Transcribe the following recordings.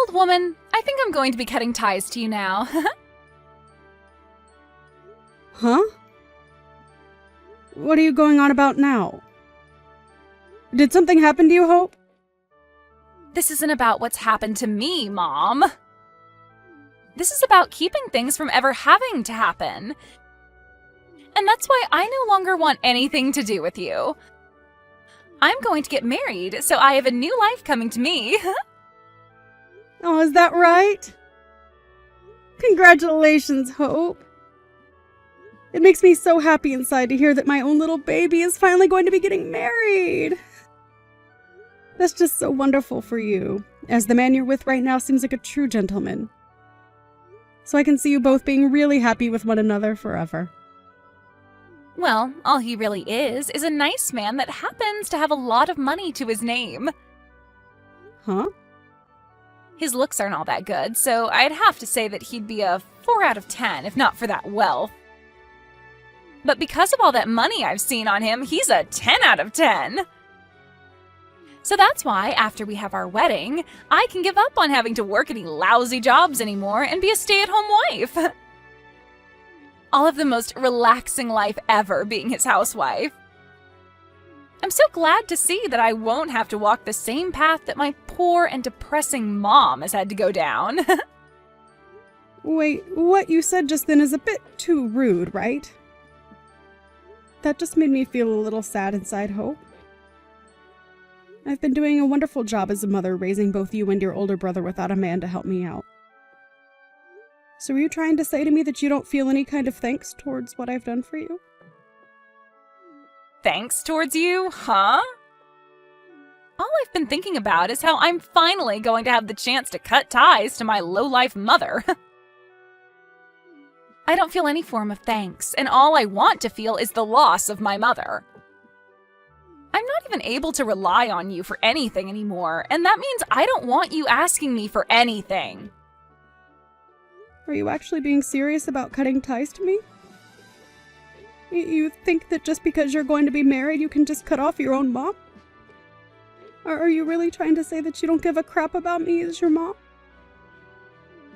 Old woman, I think I'm going to be cutting ties to you now. Huh? What are you going on about now? Did something happen to you, Hope? This isn't about what's happened to me, Mom. This is about keeping things from ever having to happen. And that's why I no longer want anything to do with you. I'm going to get married, so I have a new life coming to me. Oh, is that right? Congratulations, Hope. It makes me so happy inside to hear that my own little baby is finally going to be getting married. That's just so wonderful for you, as the man you're with right now seems like a true gentleman. So I can see you both being really happy with one another forever. Well, all he really is a nice man that happens to have a lot of money to his name. Huh? His looks aren't all that good, so I'd have to say that he'd be a 4 out of 10 if not for that wealth. But because of all that money I've seen on him, he's a 10 out of 10. So that's why, after we have our wedding, I can give up on having to work any lousy jobs anymore and be a stay-at-home wife. I'll have the most relaxing life ever being his housewife. I'm so glad to see that I won't have to walk the same path that my poor and depressing mom has had to go down. Wait, what you said just then is a bit too rude, right? That just made me feel a little sad inside, Hope. I've been doing a wonderful job as a mother, raising both you and your older brother without a man to help me out. So are you trying to say to me that you don't feel any kind of thanks towards what I've done for you? Thanks towards you, huh? All I've been thinking about is how I'm finally going to have the chance to cut ties to my low-life mother. I don't feel any form of thanks, and all I want to feel is the loss of my mother. I'm not even able to rely on you for anything anymore, and that means I don't want you asking me for anything. Are you actually being serious about cutting ties to me? You think that just because you're going to be married, you can just cut off your own mom? Or are you really trying to say that you don't give a crap about me as your mom?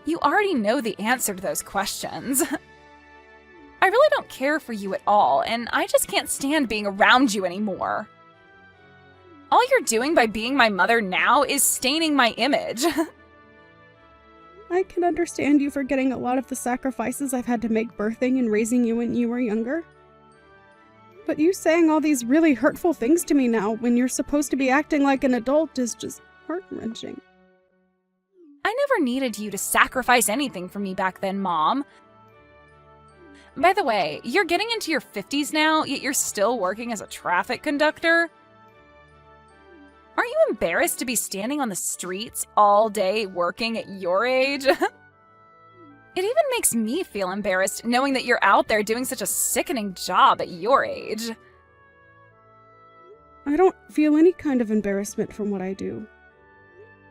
You already know the answer to those questions. I really don't care for you at all, and I just can't stand being around you anymore. All you're doing by being my mother now is staining my image. I can understand you forgetting a lot of the sacrifices I've had to make birthing and raising you when you were younger. But you saying all these really hurtful things to me now when you're supposed to be acting like an adult is just heart-wrenching. I never needed you to sacrifice anything for me back then, Mom. By the way, you're getting into your 50s now, yet you're still working as a traffic conductor? Aren't you embarrassed to be standing on the streets all day working at your age? It even makes me feel embarrassed knowing that you're out there doing such a sickening job at your age. I don't feel any kind of embarrassment from what I do.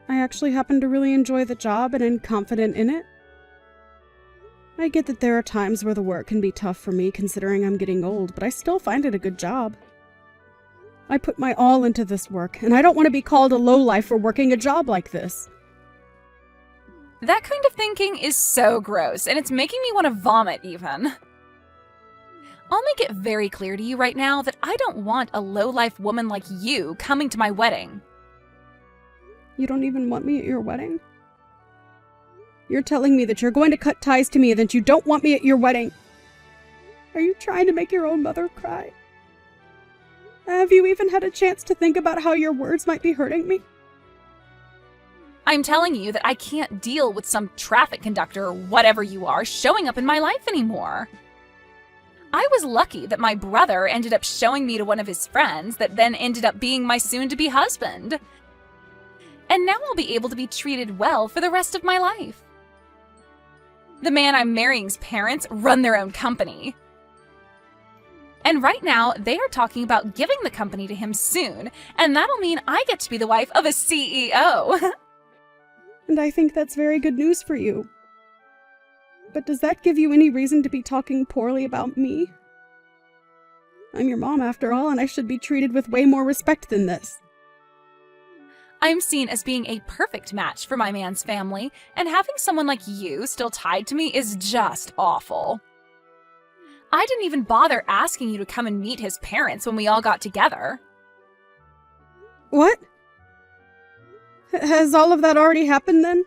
I actually happen to really enjoy the job and am confident in it. I get that there are times where the work can be tough for me considering I'm getting old, but I still find it a good job. I put my all into this work, and I don't want to be called a lowlife for working a job like this. That kind of thinking is so gross, and it's making me want to vomit even. I'll make it very clear to you right now that I don't want a lowlife woman like you coming to my wedding. You don't even want me at your wedding? You're telling me that you're going to cut ties to me and that you don't want me at your wedding. Are you trying to make your own mother cry? Have you even had a chance to think about how your words might be hurting me? I'm telling you that I can't deal with some traffic conductor or whatever you are showing up in my life anymore. I was lucky that my brother ended up showing me to one of his friends that then ended up being my soon-to-be husband. And now I'll be able to be treated well for the rest of my life. The man I'm marrying's parents run their own company. And right now, they are talking about giving the company to him soon, and that'll mean I get to be the wife of a CEO. And I think that's very good news for you. But does that give you any reason to be talking poorly about me? I'm your mom after all, and I should be treated with way more respect than this. I'm seen as being a perfect match for my man's family, and having someone like you still tied to me is just awful. I didn't even bother asking you to come and meet his parents when we all got together. What? Has all of that already happened then?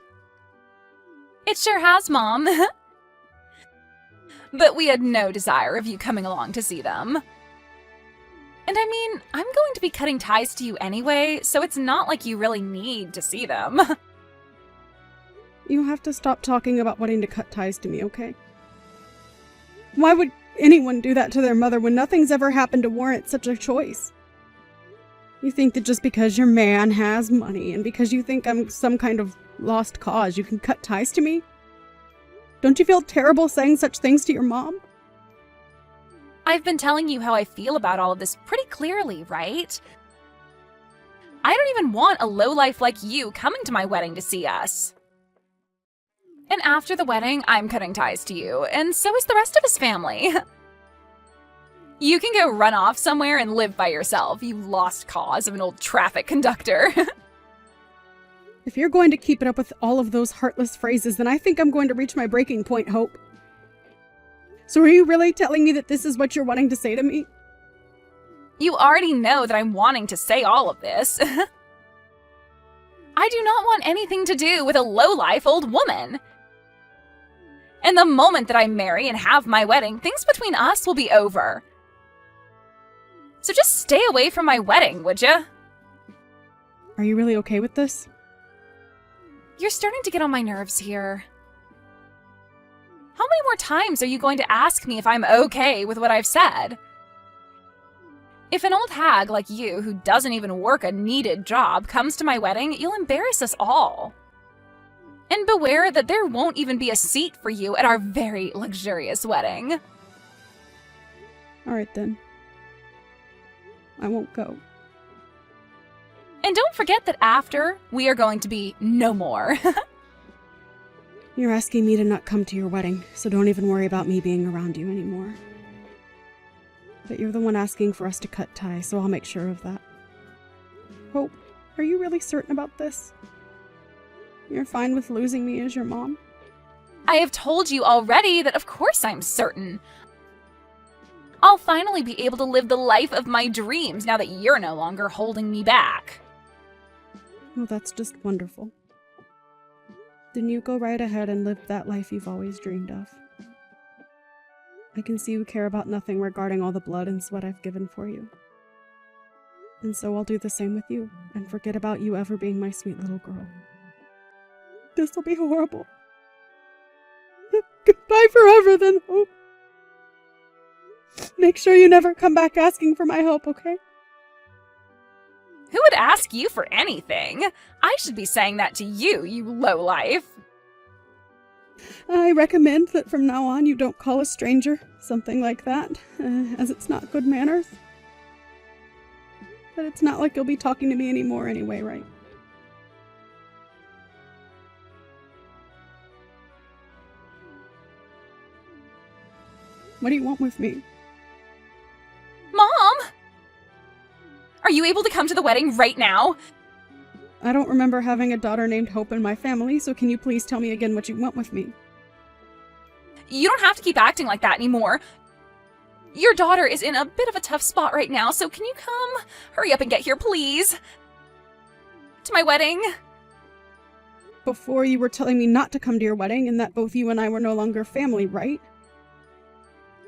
It sure has, Mom. But we had no desire of you coming along to see them. And I mean, I'm going to be cutting ties to you anyway, so it's not like you really need to see them. You have to stop talking about wanting to cut ties to me, okay? Why would anyone do that to their mother when nothing's ever happened to warrant such a choice? You think that just because your man has money and because you think I'm some kind of lost cause, you can cut ties to me? Don't you feel terrible saying such things to your mom? I've been telling you how I feel about all of this pretty clearly, right? I don't even want a lowlife like you coming to my wedding to see us. And after the wedding, I'm cutting ties to you, and so is the rest of his family. You can go run off somewhere and live by yourself, you lost cause of an old traffic conductor. If you're going to keep it up with all of those heartless phrases, then I think I'm going to reach my breaking point, Hope. So are you really telling me that this is what you're wanting to say to me? You already know that I'm wanting to say all of this. I do not want anything to do with a lowlife old woman. And the moment that I marry and have my wedding, things between us will be over. So just stay away from my wedding, would ya? Are you really okay with this? You're starting to get on my nerves here. How many more times are you going to ask me if I'm okay with what I've said? If an old hag like you, who doesn't even work a needed job, comes to my wedding, you'll embarrass us all. And beware that there won't even be a seat for you at our very luxurious wedding. Alright then. I won't go. And don't forget that after, we are going to be no more. You're asking me to not come to your wedding, so don't even worry about me being around you anymore. But you're the one asking for us to cut ties, so I'll make sure of that. Hope, are you really certain about this? You're fine with losing me as your mom? I have told you already that of course I'm certain. I'll finally be able to live the life of my dreams now that you're no longer holding me back. Well, that's just wonderful. Then you go right ahead and live that life you've always dreamed of. I can see you care about nothing regarding all the blood and sweat I've given for you. And so I'll do the same with you, and forget about you ever being my sweet little girl. This'll be horrible. Goodbye forever then, Hope. Make sure you never come back asking for my help, okay? Who would ask you for anything? I should be saying that to you, you lowlife. I recommend that from now on you don't call a stranger something like that, as it's not good manners. But it's not like you'll be talking to me anymore anyway, right? What do you want with me? Mom! Are you able to come to the wedding right now? I don't remember having a daughter named Hope in my family, so can you please tell me again what you want with me? You don't have to keep acting like that anymore. Your daughter is in a bit of a tough spot right now, so can you come? Hurry up and get here, please. To my wedding. Before you were telling me not to come to your wedding and that both you and I were no longer family, right?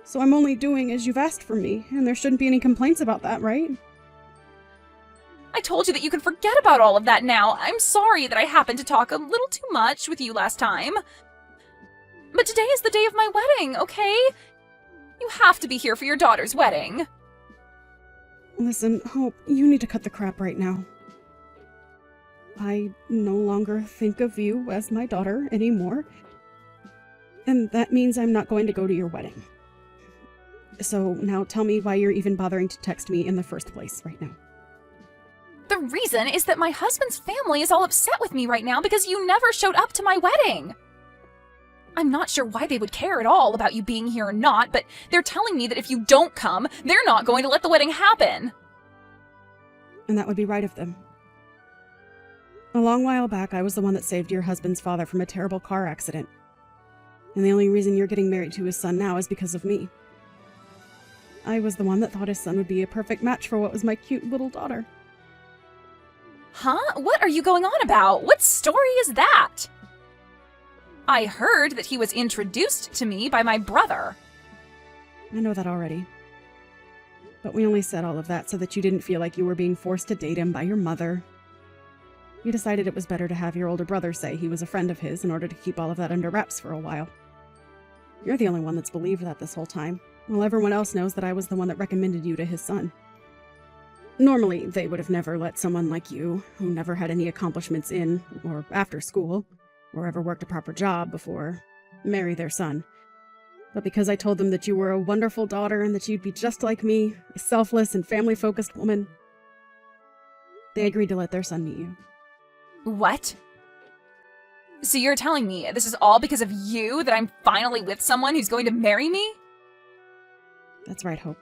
So I'm only doing as you've asked for me, and there shouldn't be any complaints about that, right? I told you that you can forget about all of that now. I'm sorry that I happened to talk a little too much with you last time. But today is the day of my wedding, okay? You have to be here for your daughter's wedding. Listen, Hope, you need to cut the crap right now. I no longer think of you as my daughter anymore. And that means I'm not going to go to your wedding. So now tell me why you're even bothering to text me in the first place right now. The reason is that my husband's family is all upset with me right now because you never showed up to my wedding. I'm not sure why they would care at all about you being here or not, but they're telling me that if you don't come, they're not going to let the wedding happen. And that would be right of them. A long while back, I was the one that saved your husband's father from a terrible car accident. And the only reason you're getting married to his son now is because of me. I was the one that thought his son would be a perfect match for what was my cute little daughter. Huh? What are you going on about? What story is that? I heard that he was introduced to me by my brother. I know that already. But we only said all of that so that you didn't feel like you were being forced to date him by your mother. You decided it was better to have your older brother say he was a friend of his in order to keep all of that under wraps for a while. You're the only one that's believed that this whole time, while everyone else knows that I was the one that recommended you to his son. Normally, they would have never let someone like you, who never had any accomplishments in or after school, or ever worked a proper job before, marry their son. But because I told them that you were a wonderful daughter and that you'd be just like me, a selfless and family-focused woman, they agreed to let their son meet you. What? So you're telling me this is all because of you that I'm finally with someone who's going to marry me? That's right, Hope.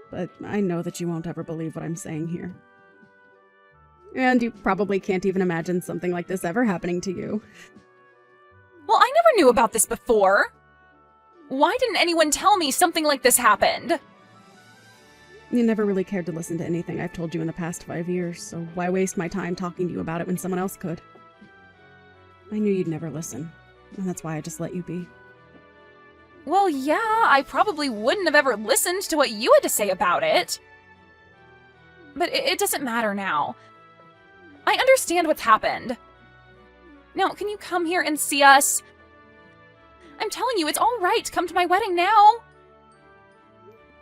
But I know that you won't ever believe what I'm saying here. And you probably can't even imagine something like this ever happening to you. Well, I never knew about this before. Why didn't anyone tell me something like this happened? You never really cared to listen to anything I've told you in the past 5 years, so why waste my time talking to you about it when someone else could? I knew you'd never listen, and that's why I just let you be. Well, yeah, I probably wouldn't have ever listened to what you had to say about it. But it doesn't matter now. I understand what's happened. Now, can you come here and see us? I'm telling you, it's all right to come to my wedding now.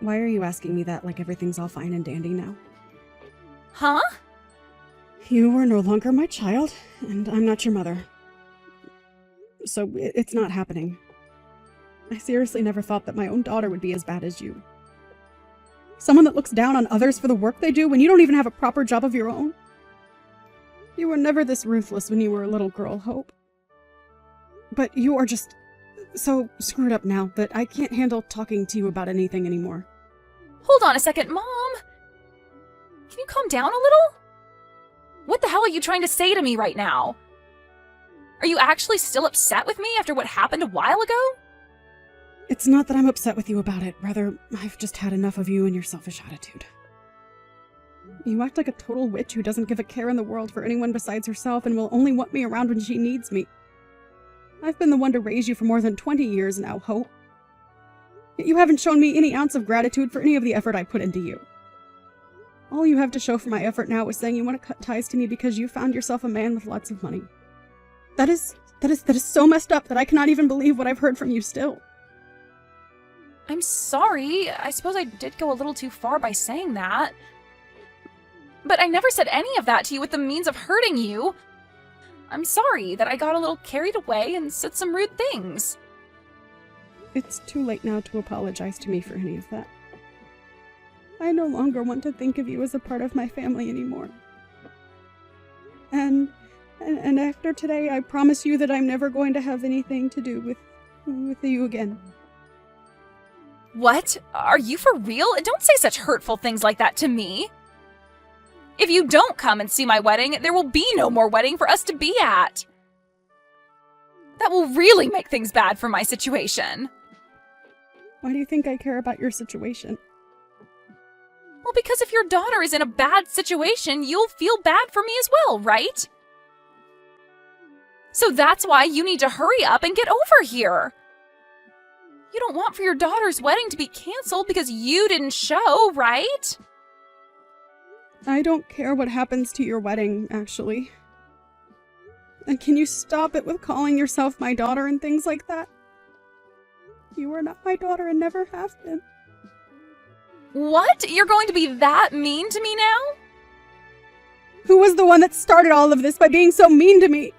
Why are you asking me that like everything's all fine and dandy now? Huh? You are no longer my child, and I'm not your mother. So it's not happening. I seriously never thought that my own daughter would be as bad as you. Someone that looks down on others for the work they do when you don't even have a proper job of your own. You were never this ruthless when you were a little girl, Hope. But you are just so screwed up now that I can't handle talking to you about anything anymore. Hold on a second, Mom. Can you calm down a little? What the hell are you trying to say to me right now? Are you actually still upset with me after what happened a while ago? It's not that I'm upset with you about it. Rather, I've just had enough of you and your selfish attitude. You act like a total witch who doesn't give a care in the world for anyone besides herself and will only want me around when she needs me. I've been the one to raise you for more than 20 years now, Hope. Yet you haven't shown me any ounce of gratitude for any of the effort I put into you. All you have to show for my effort now is saying you want to cut ties to me because you found yourself a man with lots of money. That is so messed up that I cannot even believe what I've heard from you still. I'm sorry. I suppose I did go a little too far by saying that. But I never said any of that to you with the means of hurting you. I'm sorry that I got a little carried away and said some rude things. It's too late now to apologize to me for any of that. I no longer want to think of you as a part of my family anymore. And after today, I promise you that I'm never going to have anything to do with you again. What? Are you for real? Don't say such hurtful things like that to me. If you don't come and see my wedding, there will be no more wedding for us to be at. That will really make things bad for my situation. Why do you think I care about your situation? Well, because if your daughter is in a bad situation, you'll feel bad for me as well, right? So that's why you need to hurry up and get over here. You don't want for your daughter's wedding to be canceled because you didn't show, right? I don't care what happens to your wedding, actually. And can you stop it with calling yourself my daughter and things like that? You are not my daughter and never have been. What? You're going to be that mean to me now? Who was the one that started all of this by being so mean to me?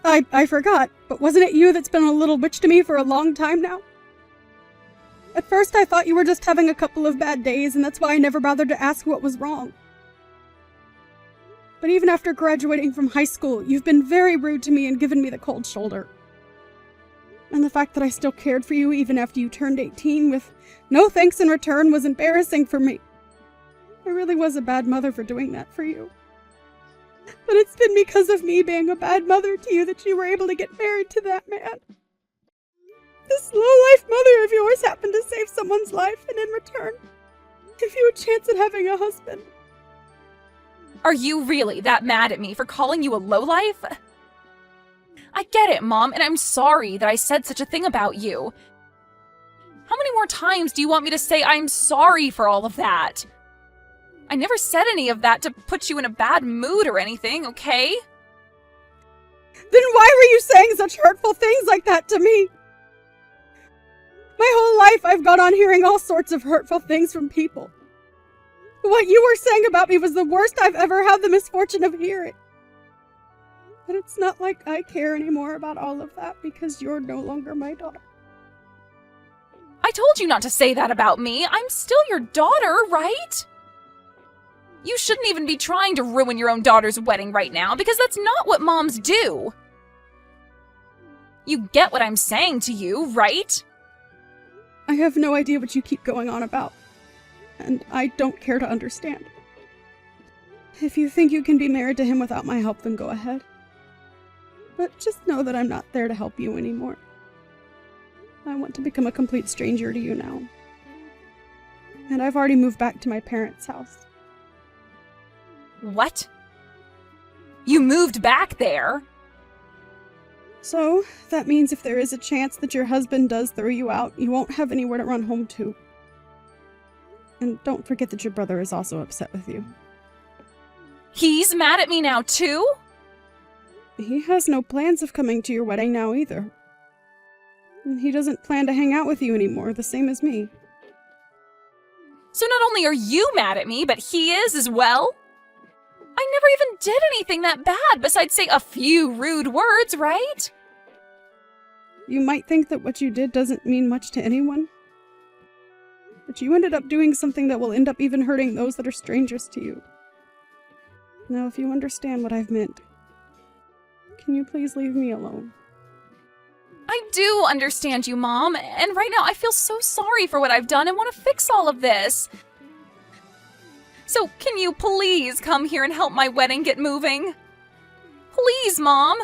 I forgot, but wasn't it you that's been a little witch to me for a long time now? At first I thought you were just having a couple of bad days, and that's why I never bothered to ask what was wrong. But even after graduating from high school, you've been very rude to me and given me the cold shoulder. And the fact that I still cared for you even after you turned 18 with no thanks in return was embarrassing for me. I really was a bad mother for doing that for you. But it's been because of me being a bad mother to you that you were able to get married to that man. This low-life mother of yours happened to save someone's life and in return give you a chance at having a husband. Are you really that mad at me for calling you a lowlife? I get it, Mom, and I'm sorry that I said such a thing about you. How many more times do you want me to say I'm sorry for all of that? I never said any of that to put you in a bad mood or anything, okay? Then why were you saying such hurtful things like that to me? My whole life I've gone on hearing all sorts of hurtful things from people. What you were saying about me was the worst I've ever had the misfortune of hearing. But it's not like I care anymore about all of that because you're no longer my daughter. I told you not to say that about me. I'm still your daughter, right? You shouldn't even be trying to ruin your own daughter's wedding right now because that's not what moms do. You get what I'm saying to you, right? I have no idea what you keep going on about, and I don't care to understand. If you think you can be married to him without my help, then go ahead. But just know that I'm not there to help you anymore. I want to become a complete stranger to you now. And I've already moved back to my parents' house. What? You moved back there? So, that means if there is a chance that your husband does throw you out, you won't have anywhere to run home to. And don't forget that your brother is also upset with you. He's mad at me now, too? He has no plans of coming to your wedding now either. And he doesn't plan to hang out with you anymore, the same as me. So not only are you mad at me, but he is as well? I never even did anything that bad besides say a few rude words, right? You might think that what you did doesn't mean much to anyone. But you ended up doing something that will end up even hurting those that are strangers to you. Now, if you understand what I've meant, can you please leave me alone? I do understand you, Mom, and right now I feel so sorry for what I've done and want to fix all of this. So can you please come here and help my wedding get moving? Please, Mom.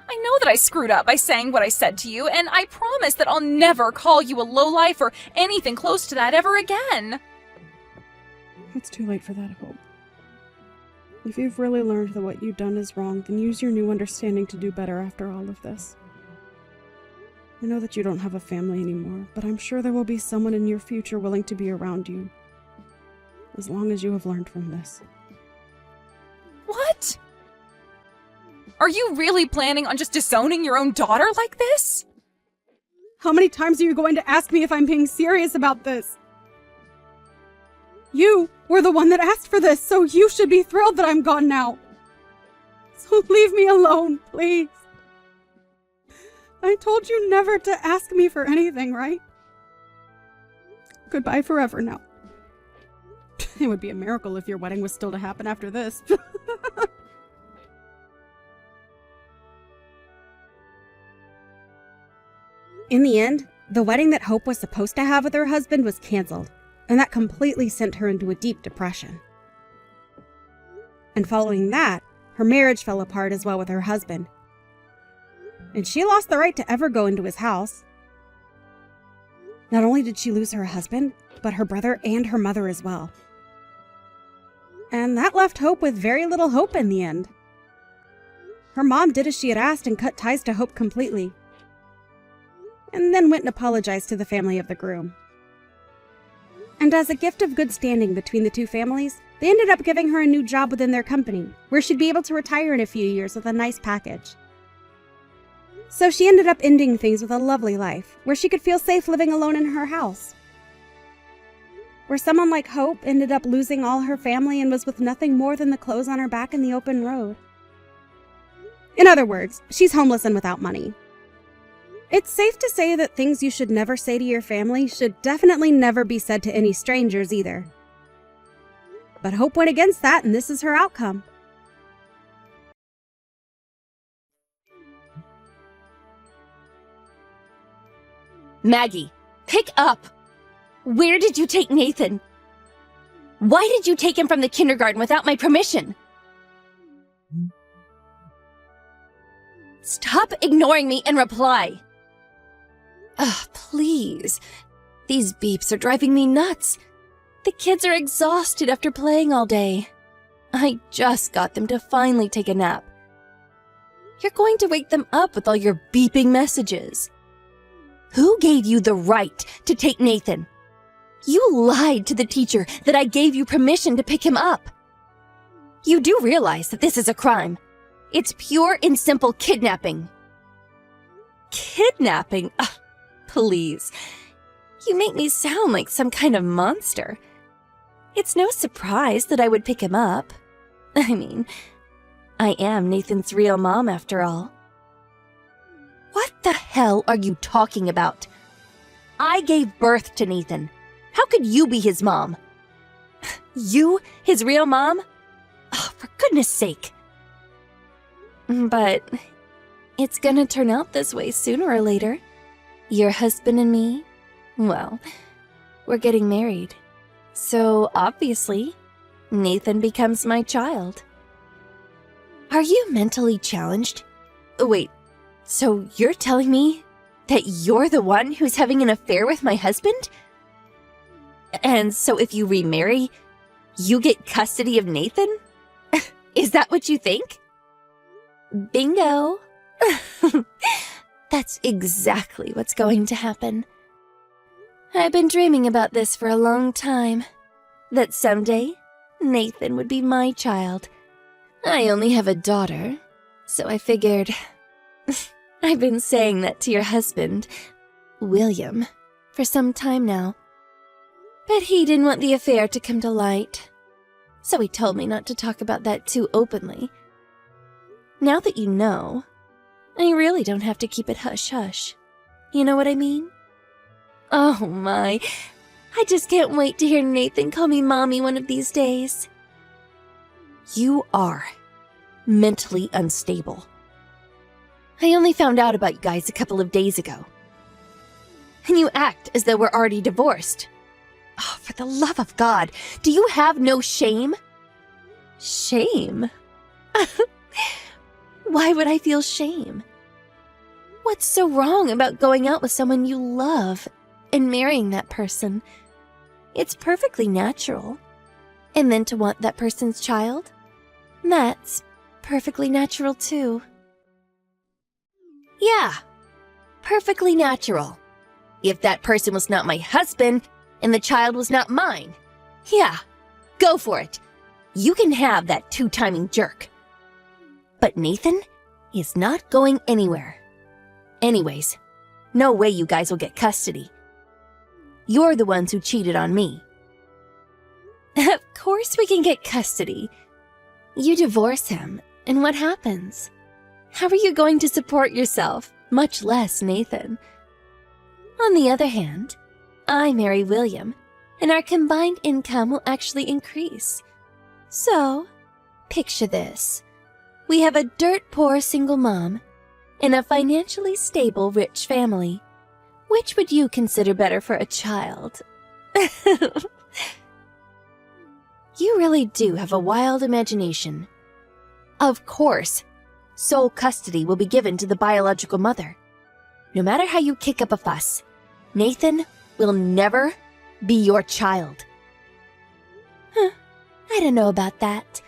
I know that I screwed up by saying what I said to you, and I promise that I'll never call you a lowlife or anything close to that ever again. It's too late for that, Hope. If you've really learned that what you've done is wrong, then use your new understanding to do better after all of this. I know that you don't have a family anymore, but I'm sure there will be someone in your future willing to be around you. As long as you have learned from this. What? Are you really planning on just disowning your own daughter like this? How many times are you going to ask me if I'm being serious about this? You were the one that asked for this, so you should be thrilled that I'm gone now. So leave me alone, please. I told you never to ask me for anything, right? Goodbye forever now. It would be a miracle if your wedding was still to happen after this. In the end, the wedding that Hope was supposed to have with her husband was canceled, and that completely sent her into a deep depression. And following that, her marriage fell apart as well with her husband. And she lost the right to ever go into his house. Not only did she lose her husband, but her brother and her mother as well. And that left Hope with very little hope in the end. Her mom did as she had asked and cut ties to Hope completely. And then went and apologized to the family of the groom. And as a gift of good standing between the two families, they ended up giving her a new job within their company, where she'd be able to retire in a few years with a nice package. So she ended up ending things with a lovely life, where she could feel safe living alone in her house. Where someone like Hope ended up losing all her family and was with nothing more than the clothes on her back in the open road. In other words, she's homeless and without money. It's safe to say that things you should never say to your family should definitely never be said to any strangers either. But Hope went against that, and this is her outcome. Maggie, pick up! Where did you take Nathan? Why did you take him from the kindergarten without my permission? Stop ignoring me and reply. Ugh, please. These beeps are driving me nuts. The kids are exhausted after playing all day. I just got them to finally take a nap. You're going to wake them up with all your beeping messages. Who gave you the right to take Nathan? You lied to the teacher that I gave you permission to pick him up. You do realize that this is a crime. It's pure and simple kidnapping. Kidnapping? Ugh, please. You make me sound like some kind of monster. It's no surprise that I would pick him up. I mean, I am Nathan's real mom after all. What the hell are you talking about? I gave birth to Nathan. How could you be his mom? You, his real mom? Oh, for goodness sake. But it's gonna turn out this way sooner or later. Your husband and me, well, we're getting married. So obviously, Nathan becomes my child. Are you mentally challenged? Wait, so you're telling me that you're the one who's having an affair with my husband? And so if you remarry, you get custody of Nathan? Is that what you think? Bingo. That's exactly what's going to happen. I've been dreaming about this for a long time. That someday, Nathan would be my child. I only have a daughter, so I figured... I've been saying that to your husband, William, for some time now. But he didn't want the affair to come to light, so he told me not to talk about that too openly. Now that you know, I really don't have to keep it hush-hush. You know what I mean? Oh my, I just can't wait to hear Nathan call me Mommy one of these days. You are mentally unstable. I only found out about you guys a couple of days ago. And you act as though we're already divorced. Oh, for the love of God, do you have no shame? Shame? Why would I feel shame? What's so wrong about going out with someone you love and marrying that person? It's perfectly natural. And then to want that person's child? That's perfectly natural too. Yeah, perfectly natural. If that person was not my husband and the child was not mine, yeah, go for it. You can have that two-timing jerk. But Nathan is not going anywhere. Anyways, no way you guys will get custody. You're the ones who cheated on me. Of course we can get custody. You divorce him, and what happens? How are you going to support yourself, much less Nathan? On the other hand, I marry William, and our combined income will actually increase. So, picture this. We have a dirt-poor single mom and a financially stable rich family. Which would you consider better for a child? You really do have a wild imagination. Of course, sole custody will be given to the biological mother. No matter how you kick up a fuss, Nathan will never be your child. I don't know about that.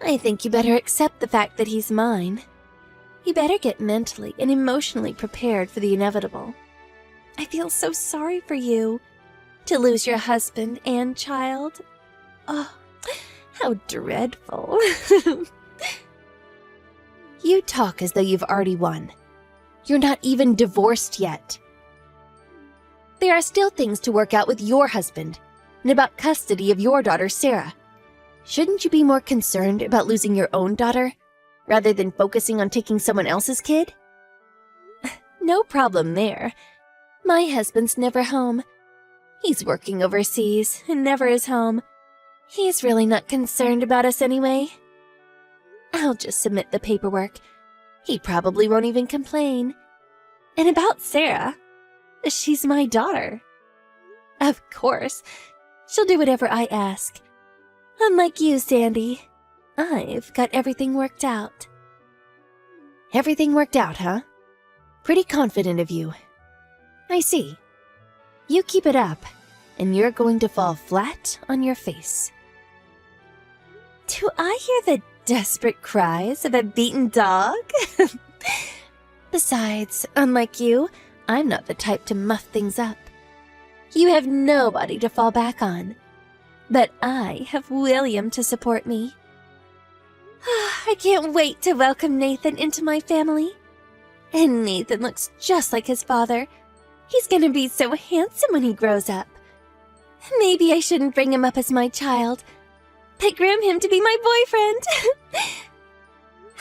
I think you better accept the fact that he's mine. You better get mentally and emotionally prepared for the inevitable. I feel so sorry for you. To lose your husband and child. Oh, how dreadful. You talk as though you've already won. You're not even divorced yet. There are still things to work out with your husband and about custody of your daughter, Sarah. Shouldn't you be more concerned about losing your own daughter rather than focusing on taking someone else's kid? No problem there. My husband's never home. He's working overseas and never is home. He's really not concerned about us anyway. I'll just submit the paperwork. He probably won't even complain. And about Sarah, she's my daughter. Of course, she'll do whatever I ask. Unlike you, Sandy, I've got everything worked out. Everything worked out, huh? Pretty confident of you. I see. You keep it up, and you're going to fall flat on your face. Do I hear the desperate cries of a beaten dog? Besides, unlike you, I'm not the type to muff things up. You have nobody to fall back on. But I have William to support me. I can't wait to welcome Nathan into my family. And Nathan looks just like his father. He's gonna be so handsome when he grows up. Maybe I shouldn't bring him up as my child, but groom him to be my boyfriend.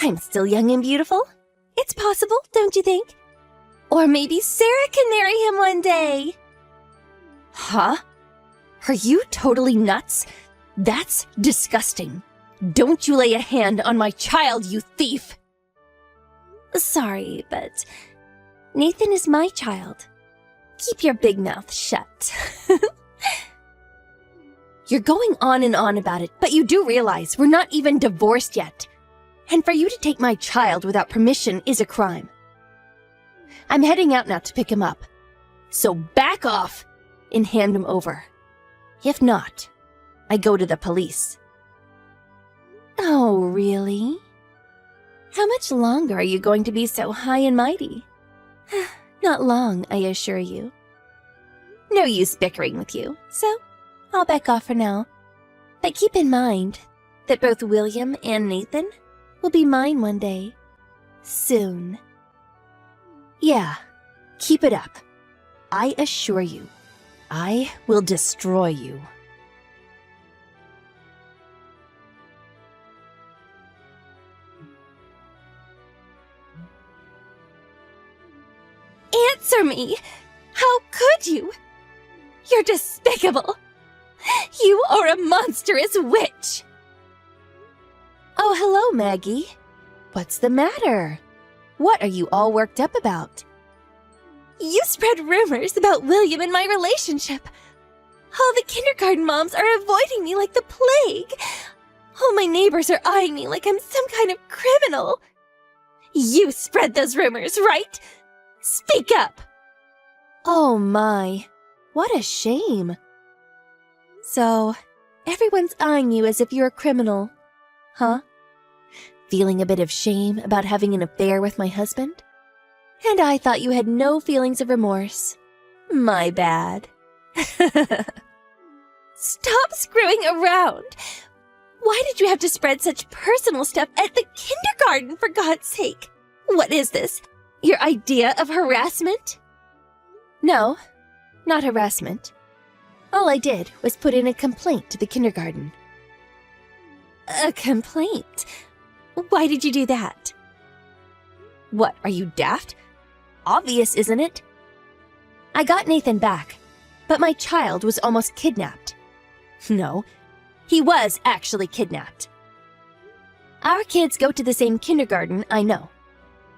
I'm still young and beautiful. It's possible, don't you think? Or maybe Sarah can marry him one day. Huh? Are you totally nuts? That's disgusting. Don't you lay a hand on my child, you thief! Sorry, but Nathan is my child. Keep your big mouth shut. You're going on and on about it, but you do realize we're not even divorced yet. And for you to take my child without permission is a crime. I'm heading out now to pick him up. So back off and hand him over. If not, I go to the police. Oh, really? How much longer are you going to be so high and mighty? Not long, I assure you. No use bickering with you, so I'll back off for now. But keep in mind that both William and Nathan will be mine one day. Soon. Yeah, keep it up. I assure you, I will destroy you. Answer me! How could you? You're despicable! You are a monstrous witch! Oh, hello, Maggie. What's the matter? What are you all worked up about? You spread rumors about William and my relationship. All the kindergarten moms are avoiding me like the plague. All my neighbors are eyeing me like I'm some kind of criminal. You spread those rumors, right? Speak up! Oh my, what a shame. So, everyone's eyeing you as if you're a criminal, huh? Feeling a bit of shame about having an affair with my husband? And I thought you had no feelings of remorse. My bad. Stop screwing around! Why did you have to spread such personal stuff at the kindergarten, for God's sake? What is this? Your idea of harassment? No, not harassment. All I did was put in a complaint to the kindergarten. A complaint? Why did you do that? What, are you daft? Obvious, isn't it? I got Nathan back, but my child was almost kidnapped. No, he was actually kidnapped. Our kids go to the same kindergarten, I know.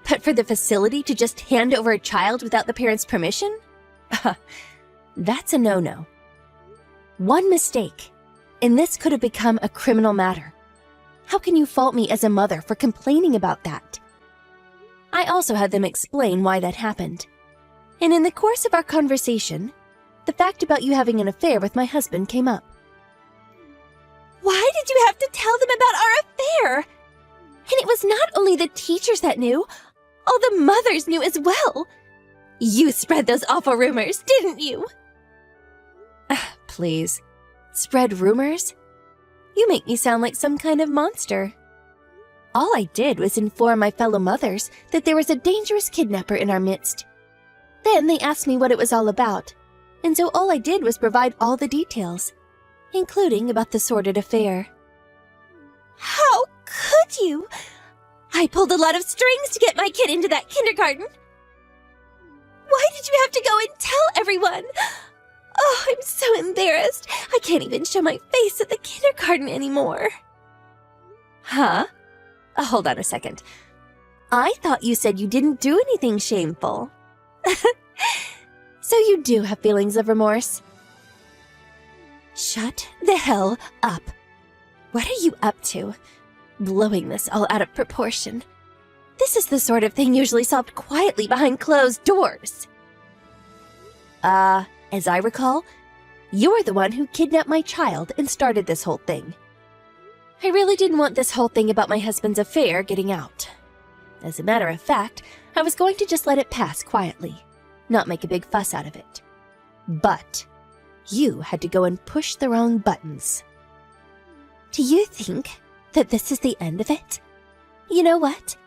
But for the facility to just hand over a child without the parents' permission? That's a no-no. One mistake, and this could have become a criminal matter. How can you fault me as a mother for complaining about that? I also had them explain why that happened. And in the course of our conversation, the fact about you having an affair with my husband came up. Why did you have to tell them about our affair? And it was not only the teachers that knew, all the mothers knew as well. You spread those awful rumors, didn't you? Please. Spread rumors? You make me sound like some kind of monster. All I did was inform my fellow mothers that there was a dangerous kidnapper in our midst. Then they asked me what it was all about, and so all I did was provide all the details, including about the sordid affair. How could you? I pulled a lot of strings to get my kid into that kindergarten. Why did you have to go and tell everyone? Oh, I'm so embarrassed. I can't even show my face at the kindergarten anymore. Huh? Hold on a second. I thought you said you didn't do anything shameful. So you do have feelings of remorse? Shut the hell up. What are you up to? Blowing this all out of proportion. This is the sort of thing usually solved quietly behind closed doors. As I recall, you're the one who kidnapped my child and started this whole thing. I really didn't want this whole thing about my husband's affair getting out. As a matter of fact, I was going to just let it pass quietly, not make a big fuss out of it. But you had to go and push the wrong buttons. Do you think that this is the end of it? You know what?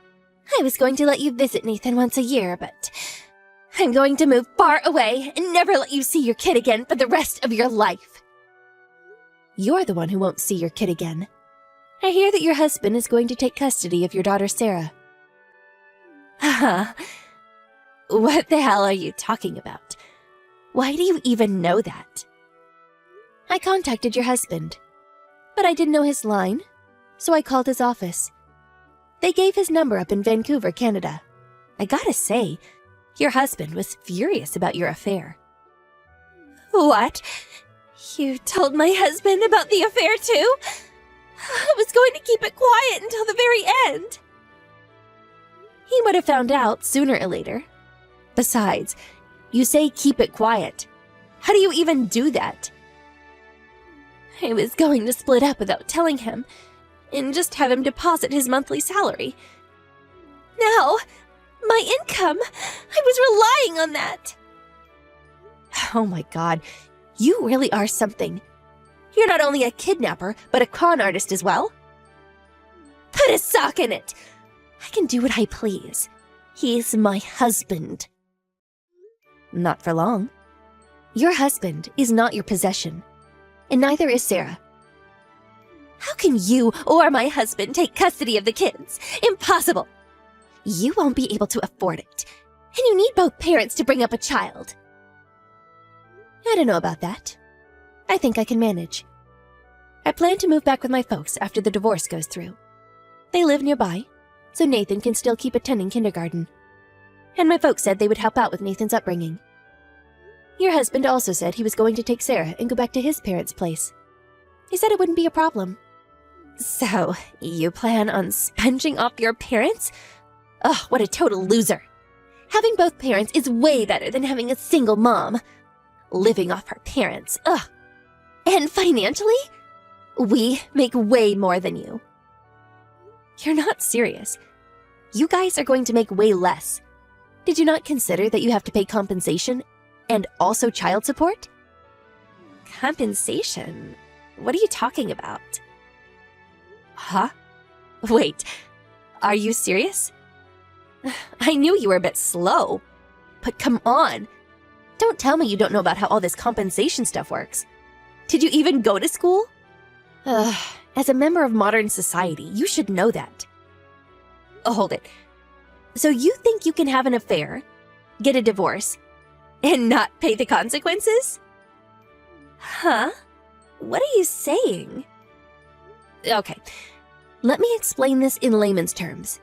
I was going to let you visit Nathan once a year, but I'm going to move far away and never let you see your kid again for the rest of your life. You're the one who won't see your kid again. I hear that your husband is going to take custody of your daughter Sarah. What the hell are you talking about? Why do you even know that? I contacted your husband, but I didn't know his line, so I called his office. They gave his number up in Vancouver, Canada. I gotta say, your husband was furious about your affair. What? You told my husband about the affair too? I was going to keep it quiet until the very end. He would have found out sooner or later. Besides, you say keep it quiet. How do you even do that? I was going to split up without telling him, and just have him deposit his monthly salary. Now, my income, I was relying on that. Oh my God, you really are something. You're not only a kidnapper, but a con artist as well. Put a sock in it. I can do what I please. He's my husband. Not for long. Your husband is not your possession, and neither is Sarah. How can you or my husband take custody of the kids? Impossible. You won't be able to afford it, and you need both parents to bring up a child. I don't know about that. I think I can manage. I plan to move back with my folks after the divorce goes through. They live nearby, so Nathan can still keep attending kindergarten. And my folks said they would help out with Nathan's upbringing. Your husband also said he was going to take Sarah and go back to his parents' place. He said it wouldn't be a problem. So, you plan on sponging off your parents? Ugh, what a total loser. Having both parents is way better than having a single mom. Living off her parents, ugh. And financially? We make way more than you. You're not serious. You guys are going to make way less. Did you not consider that you have to pay compensation and also child support? Compensation? What are you talking about? Huh? Wait, are you serious? I knew you were a bit slow, but come on. Don't tell me you don't know about how all this compensation stuff works. Did you even go to school? As a member of modern society, you should know that. Oh, hold it. So you think you can have an affair, get a divorce, and not pay the consequences? Huh? What are you saying? Okay, let me explain this in layman's terms.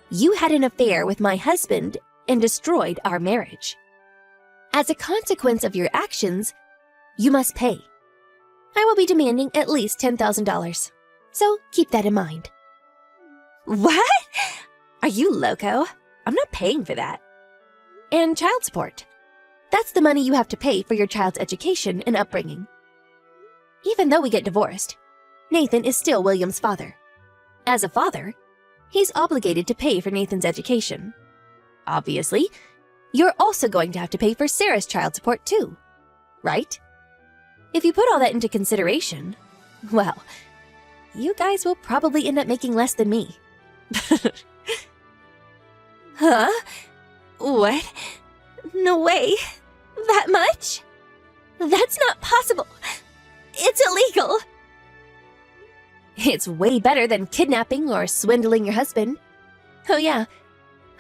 You had an affair with my husband and destroyed our marriage. As a consequence of your actions, you must pay. I will be demanding at least $10,000, so keep that in mind. What? Are you loco? I'm not paying for that. And child support. That's the money you have to pay for your child's education and upbringing. Even though we get divorced, Nathan is still William's father. As a father, he's obligated to pay for Nathan's education. Obviously, you're also going to have to pay for Sarah's child support too, right? If you put all that into consideration, well, you guys will probably end up making less than me. Huh? What? No way. That much? That's not possible. It's illegal. It's way better than kidnapping or swindling your husband. Oh yeah,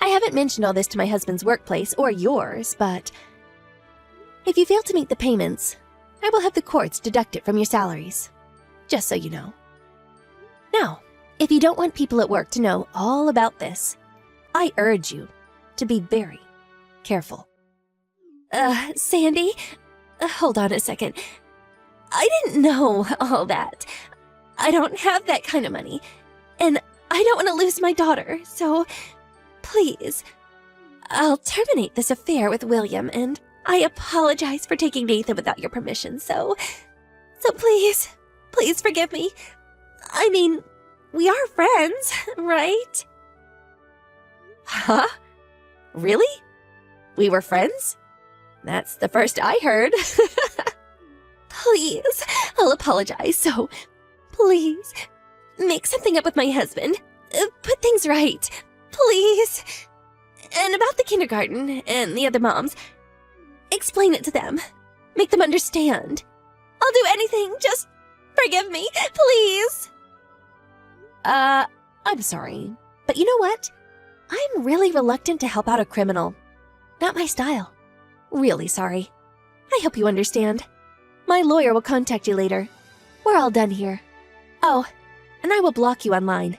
I haven't mentioned all this to my husband's workplace or yours, but if you fail to meet the payments, I will have the courts deduct it from your salaries. Just so you know. Now, if you don't want people at work to know all about this, I urge you to be very careful. Sandy, hold on a second. I didn't know all that. I don't have that kind of money, and I don't want to lose my daughter, so Please. I'll terminate this affair with William, and I apologize for taking Nathan without your permission, so please, please forgive me. I mean, we are friends, right? Huh? Really? We were friends? That's the first I heard. Please, I'll apologize, so please, make something up with my husband. Put things right, please. And about the kindergarten and the other moms, explain it to them. Make them understand. I'll do anything, just forgive me, please. I'm sorry, but you know what? I'm really reluctant to help out a criminal. Not my style. Really sorry. I hope you understand. My lawyer will contact you later. We're all done here. Oh, and I will block you online.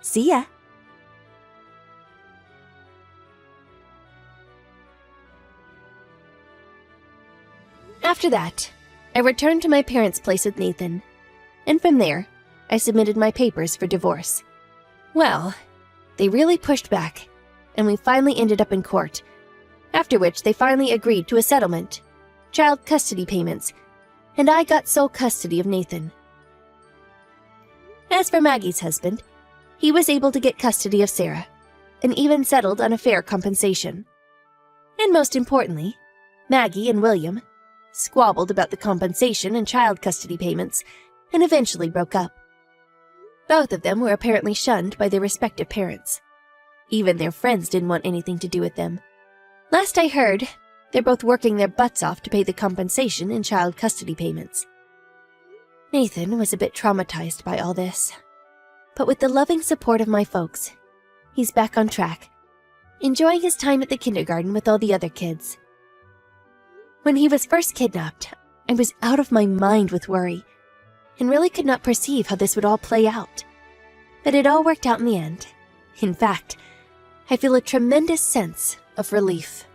See ya. After that, I returned to my parents' place with Nathan, and from there, I submitted my papers for divorce. Well, they really pushed back, and we finally ended up in court, after which they finally agreed to a settlement, child custody payments, and I got sole custody of Nathan. As for Maggie's husband, he was able to get custody of Sarah, and even settled on a fair compensation. And most importantly, Maggie and William squabbled about the compensation and child custody payments, and eventually broke up. Both of them were apparently shunned by their respective parents. Even their friends didn't want anything to do with them. Last I heard, they're both working their butts off to pay the compensation and child custody payments. Nathan was a bit traumatized by all this, but with the loving support of my folks, he's back on track, enjoying his time at the kindergarten with all the other kids. When he was first kidnapped, I was out of my mind with worry, and really could not perceive how this would all play out. But it all worked out in the end. In fact, I feel a tremendous sense of relief.